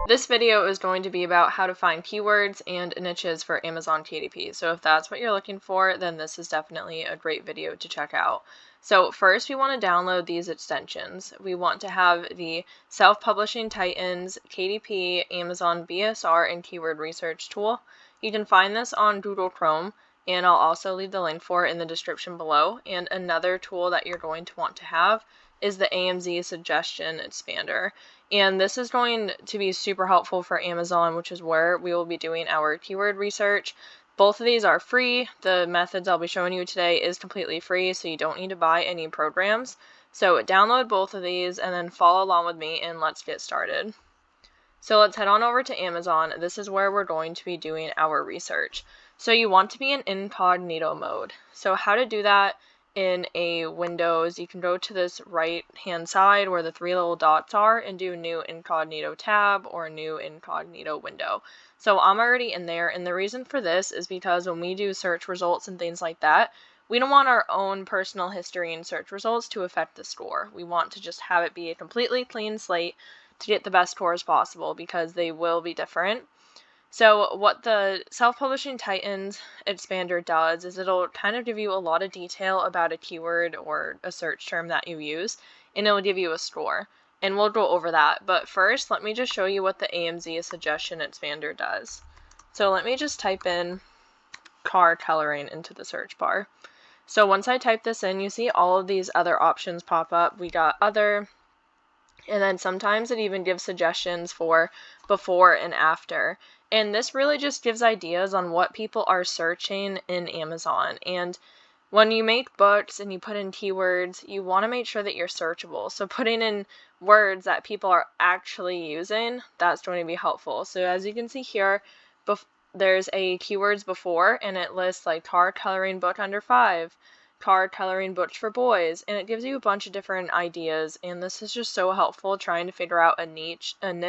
This video is going to be about how to find keywords and niches for Amazon KDP. So if that's what you're looking for, then this is definitely a great video to check out. So first we want to download these extensions. We want to have the Self-Publishing Titans, KDP, Amazon BSR, and Keyword Research tool. You can find this on Google Chrome, and I'll also leave the link for it in the description below. And another tool that you're going to want to have is the AMZ Suggestion Expander. And this is going to be super helpful for Amazon, which is where we will be doing our keyword research. Both of these are free. The methods I'll be showing you today is completely free, so you don't need to buy any programs. So download both of these and then follow along with me and let's get started. So let's head on over to Amazon. This is where we're going to be doing our research. So you want to be in incognito mode. So how to do that in a Windows, you can go to this right hand side where the three little dots are and do new incognito tab or new incognito window. So I'm already in there, and the reason for this is because when we do search results and things like that, we don't want our own personal history and search results to affect the score. We want to just have it be a completely clean slate to get the best scores possible because they will be different. So what the Self-Publishing Titans expander does is it'll kind of give you a lot of detail about a keyword or a search term that you use, and it'll give you a score. And we'll go over that. But first, let me just show you what the AMZ Suggestion Expander does. So let me just type in car coloring into the search bar. So once I type this in, you see all of these other options pop up. We got other, and then sometimes it even gives suggestions for before and after. And this really just gives ideas on what people are searching in Amazon. And when you make books and you put in keywords, you want to make sure that you're searchable. So putting in words that people are actually using, that's going to be helpful. So as you can see here, there's a keywords before, and it lists like car coloring book under 5, car coloring books for boys, and it gives you a bunch of different ideas, and this is just so helpful trying to figure out a niche and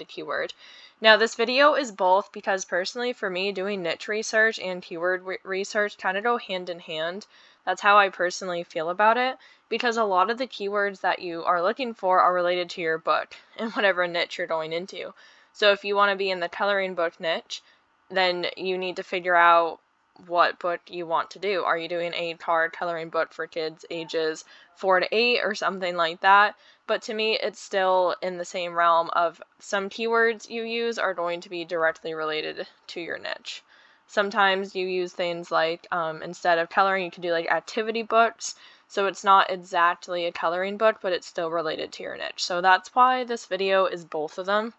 a keyword. Now this video is both because personally for me doing niche research and keyword research kind of go hand in hand. That's how I personally feel about it, because a lot of the keywords that you are looking for are related to your book and whatever niche you're going into. So if you want to be in the coloring book niche, then you need to figure out what book you want to do. Are you doing a card coloring book for kids ages 4 to 8 or something like that? But to me, it's still in the same realm of some keywords you use are going to be directly related to your niche. Sometimes you use things like, instead of coloring, you can do like activity books. So it's not exactly a coloring book, but it's still related to your niche. So that's why this video is both of them.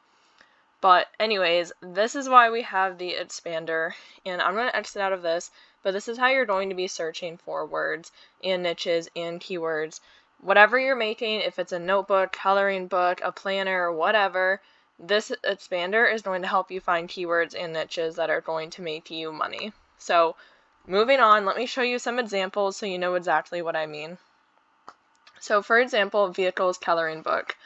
But anyways, this is why we have the expander, and I'm going to exit out of this, but this is how you're going to be searching for words and niches and keywords. Whatever you're making, if it's a notebook, coloring book, a planner, whatever, this expander is going to help you find keywords and niches that are going to make you money. So moving on, let me show you some examples so you know exactly what I mean. So for example, vehicles coloring book.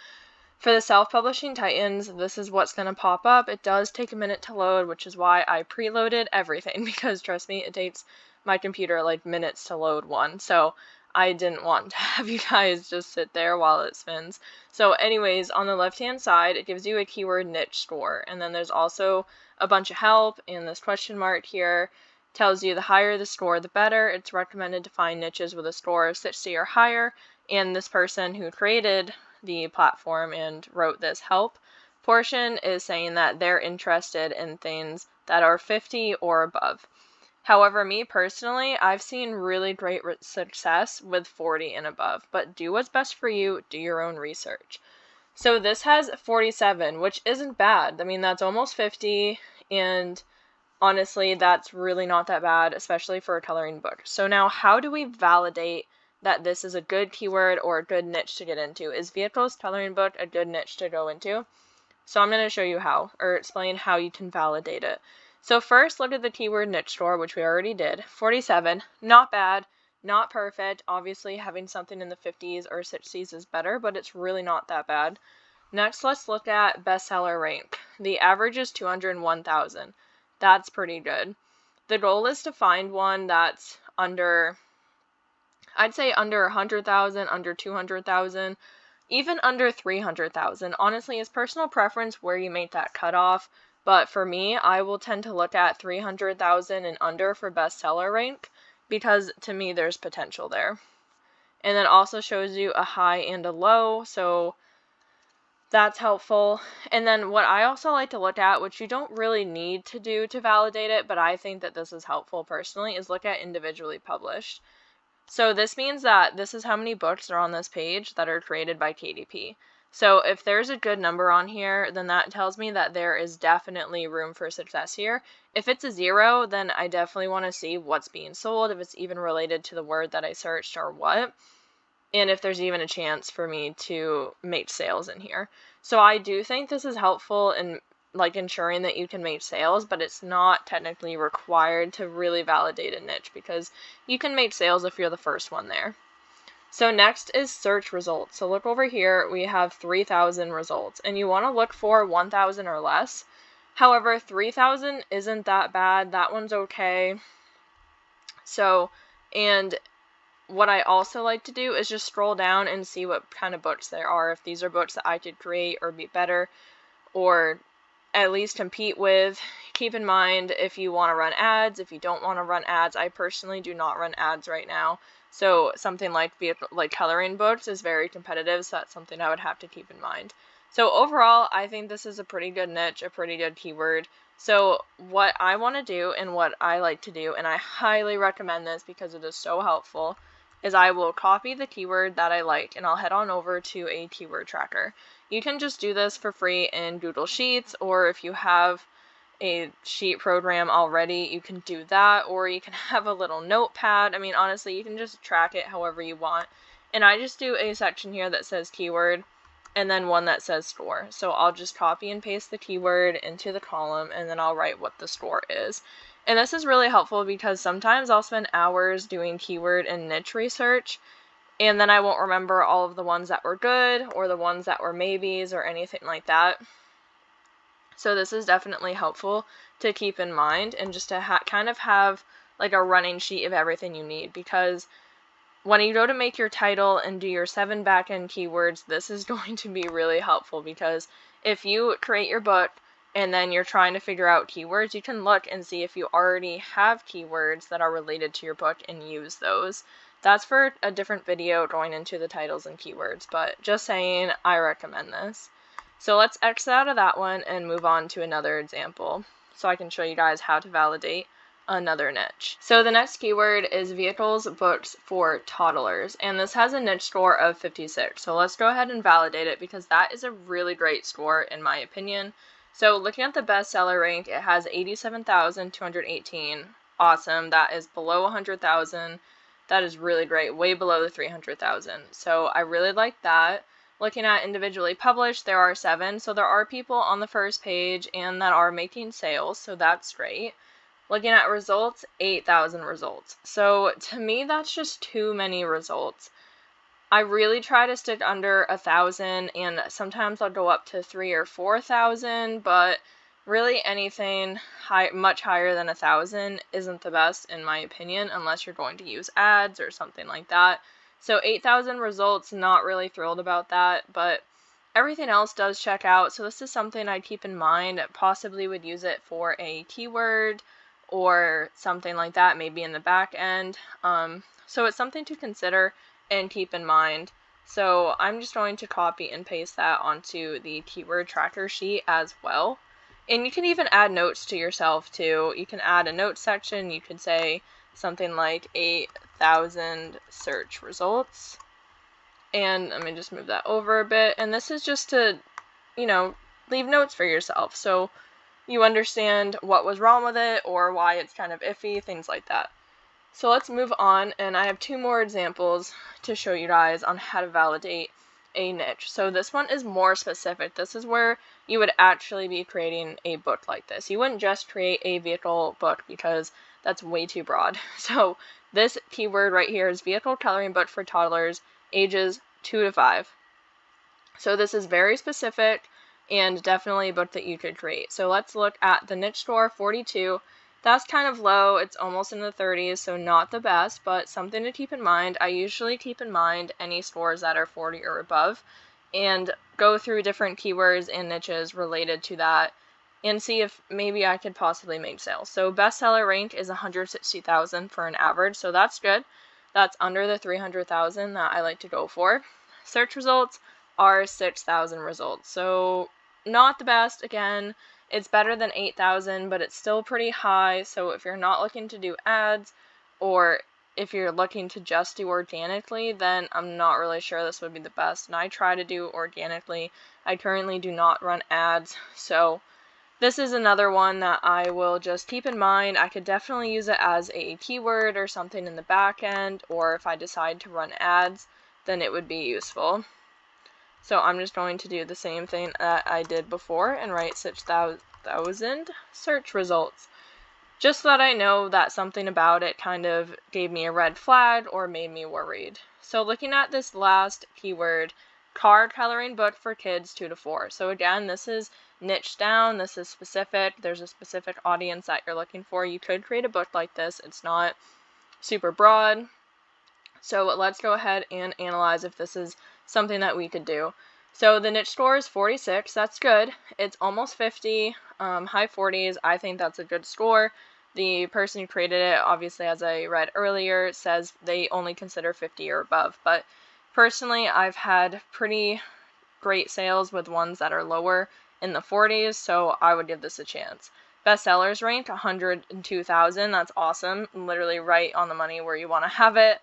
For the Self-Publishing Titans, this is what's going to pop up. It does take a minute to load, which is why I preloaded everything, because trust me, it takes my computer like minutes to load one. So I didn't want to have you guys just sit there while it spins. So anyways, on the left-hand side, it gives you a keyword niche score. And then there's also a bunch of help, and this question mark here tells you the higher the score, the better. It's recommended to find niches with a score of 60 or higher. And this person who created the platform and wrote this help portion is saying that they're interested in things that are 50 or above. However, me personally, I've seen really great success with 40 and above, but do what's best for you, do your own research. So this has 47, which isn't bad. I mean, that's almost 50, and honestly, that's really not that bad, especially for a coloring book. So now, how do we validate that this is a good keyword or a good niche to get into? Is vehicles coloring book a good niche to go into? So I'm going to show you how, or explain how you can validate it. So first, look at the keyword niche score, which we already did. 47, not bad, not perfect. Obviously, having something in the 50s or 60s is better, but it's really not that bad. Next, let's look at bestseller rank. The average is 201,000. That's pretty good. The goal is to find one that's under, I'd say under 100,000, under 200,000. even under 300,000. Honestly, it's personal preference where you make that cutoff, but for me, I will tend to look at 300,000 and under for bestseller rank because to me there's potential there. And then also shows you a high and a low, so that's helpful. And then what I also like to look at, which you don't really need to do to validate it, but I think that this is helpful personally, is look at individually published. So this means that this is how many books are on this page that are created by KDP. So if there's a good number on here, then that tells me that there is definitely room for success here. If it's a 0, then I definitely want to see what's being sold, if it's even related to the word that I searched or what, and if there's even a chance for me to make sales in here. So I do think this is helpful in like ensuring that you can make sales, but it's not technically required to really validate a niche because you can make sales if you're the first one there. So next is search results. So look over here, we have 3,000 results, and you want to look for 1,000 or less. However, 3,000 isn't that bad. That one's okay. So, and what I also like to do is just scroll down and see what kind of books there are. If these are books that I could create or be better or at least compete with. Keep in mind if you want to run ads, if you don't want to run ads. I personally do not run ads right now. So something like coloring books is very competitive, so that's something I would have to keep in mind. So overall, I think this is a pretty good niche, a pretty good keyword. So what I want to do and what I like to do, and I highly recommend this because it is so helpful, is I will copy the keyword that I like and I'll head on over to a keyword tracker. You can just do this for free in Google Sheets, or if you have a sheet program already, you can do that, or you can have a little notepad. I mean, honestly, you can just track it however you want. And I just do a section here that says keyword and then one that says score. So I'll just copy and paste the keyword into the column and then I'll write what the score is. And this is really helpful because sometimes I'll spend hours doing keyword and niche research, and then I won't remember all of the ones that were good or the ones that were maybes or anything like that. So this is definitely helpful to keep in mind and just to kind of have like a running sheet of everything you need, because when you go to make your title and do your 7 backend keywords, this is going to be really helpful, because if you create your book and then you're trying to figure out keywords, you can look and see if you already have keywords that are related to your book and use those. That's for a different video going into the titles and keywords, but just saying, I recommend this. So let's exit out of that one and move on to another example so I can show you guys how to validate another niche. So the next keyword is vehicles books for toddlers, and this has a niche score of 56. So let's go ahead and validate it because that is a really great score in my opinion. So looking at the bestseller rank, it has 87,218. Awesome. That is below 100,000. That is really great, way below the 300,000. So I really like that. Looking at individually published, there are 7. So there are people on the first page and that are making sales, so that's great. Looking at results, 8,000 results. So to me, that's just too many results. I really try to stick under 1,000, and sometimes I'll go up to 3,000 or 4,000, but really anything much higher than 1,000 isn't the best in my opinion, unless you're going to use ads or something like that. So 8,000 results, not really thrilled about that, but everything else does check out. So this is something I keep in mind. Possibly would use it for a keyword or something like that, maybe in the back end. So it's something to consider and keep in mind. So I'm just going to copy and paste that onto the keyword tracker sheet as well. And you can even add notes to yourself too. You can add a note section. You could say something like 8,000 search results. And let me just move that over a bit. And this is just to, leave notes for yourself, so you understand what was wrong with it or why it's kind of iffy, things like that. So let's move on, and I have 2 more examples to show you guys on how to validate a niche. So this one is more specific. This is where you would actually be creating a book like this. You wouldn't just create a vehicle book because that's way too broad. So this keyword right here is vehicle coloring book for toddlers ages 2 to 5. So this is very specific and definitely a book that you could create. So let's look at the niche score, 42. That's kind of low. It's almost in the 30s, so not the best, but something to keep in mind. I usually keep in mind any scores that are 40 or above. and go through different keywords and niches related to that and see if maybe I could possibly make sales. So bestseller rank is 160,000 for an average, so that's good. That's under the 300,000 that I like to go for. Search results are 6,000 results, so not the best. Again, it's better than 8,000, but it's still pretty high. So if you're not looking to do ads, or if you're looking to just do organically, then I'm not really sure this would be the best. And I try to do organically. I currently do not run ads, so this is another one that I will just keep in mind. I could definitely use it as a keyword or something in the back end, or if I decide to run ads, then it would be useful. So I'm just going to do the same thing that I did before and write 6,000 search results, just so that I know that something about it kind of gave me a red flag or made me worried. So looking at this last keyword, card coloring book for kids 2 to 4. So again, this is niche down, this is specific, there's a specific audience that you're looking for. You could create a book like this, it's not super broad. So let's go ahead and analyze if this is something that we could do. So the niche score is 46, that's good. It's almost 50, high 40s, I think that's a good score. The person who created it, obviously, as I read earlier, says they only consider 50 or above. But personally, I've had pretty great sales with ones that are lower in the 40s, so I would give this a chance. Bestsellers rank 102,000, that's awesome, literally right on the money where you want to have it.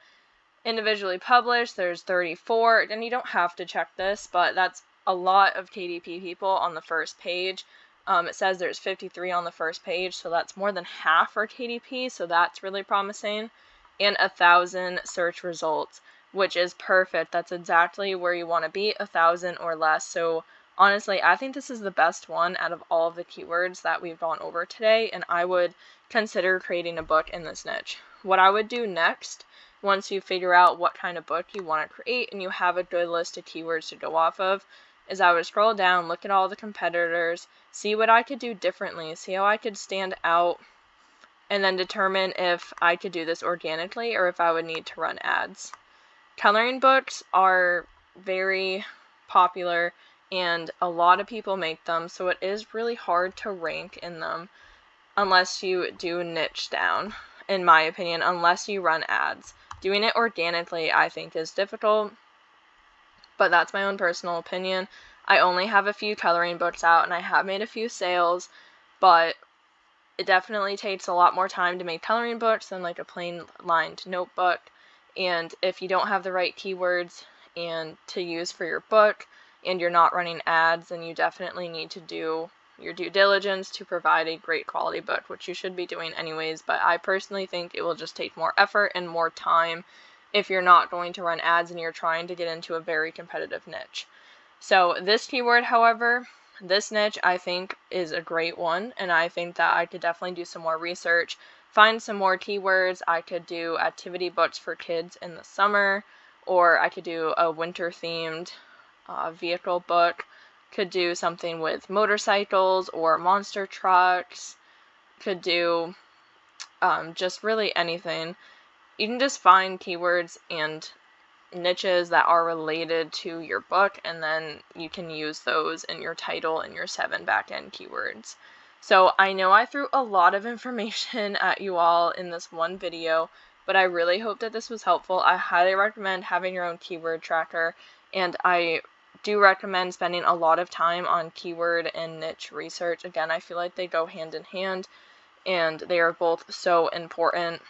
Individually published, there's 34, and you don't have to check this, but that's a lot of KDP people on the first page. It says there's 53 on the first page, so that's more than half are KDP, so that's really promising. And 1,000 search results, which is perfect. That's exactly where you want to be, 1,000 or less. So honestly, I think this is the best one out of all of the keywords that we've gone over today, and I would consider creating a book in this niche. What I would do next, once you figure out what kind of book you want to create and you have a good list of keywords to go off of, is I would scroll down, look at all the competitors, see what I could do differently, see how I could stand out, and then determine if I could do this organically or if I would need to run ads. Coloring books are very popular and a lot of people make them, so it is really hard to rank in them unless you do niche down, in my opinion, unless you run ads. Doing it organically, I think, is difficult, but that's my own personal opinion. I only have a few coloring books out, and I have made a few sales, but it definitely takes a lot more time to make coloring books than like a plain lined notebook. And if you don't have the right keywords and to use for your book, and you're not running ads, then you definitely need to do your due diligence to provide a great quality book, which you should be doing anyways, but I personally think it will just take more effort and more time if you're not going to run ads and you're trying to get into a very competitive niche. So this keyword, however, this niche, I think, is a great one, and I think that I could definitely do some more research, find some more keywords. I could do activity books for kids in the summer, or I could do a winter-themed vehicle book. Could do something with motorcycles or monster trucks, could do just really anything. You can just find keywords and niches that are related to your book, and then you can use those in your title and your 7 backend keywords. So I know I threw a lot of information at you all in this one video, but I really hope that this was helpful. I highly recommend having your own keyword tracker, and I do recommend spending a lot of time on keyword and niche research. Again, I feel like they go hand in hand, and they are both so important.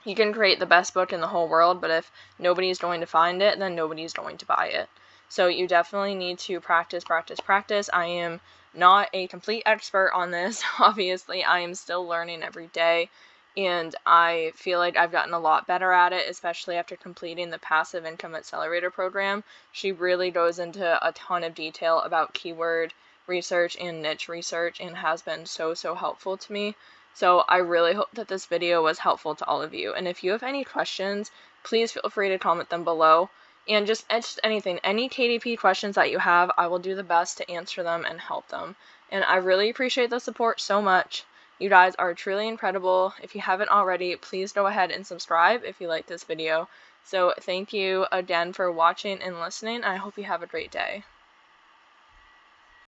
You can create the best book in the whole world, but if nobody's going to find it, then nobody's going to buy it. So you definitely need to practice, practice, practice. I am not a complete expert on this. Obviously, I am still learning every day, and I feel like I've gotten a lot better at it, especially after completing the Passive Income Accelerator program. She really goes into a ton of detail about keyword research and niche research and has been so helpful to me. So I really hope that this video was helpful to all of you. And if you have any questions, please feel free to comment them below. And just anything, any KDP questions that you have, I will do the best to answer them and help them. And I really appreciate the support so much. You guys are truly incredible. If you haven't already, please go ahead and subscribe if you like this video. So thank you again for watching and listening. I hope you have a great day.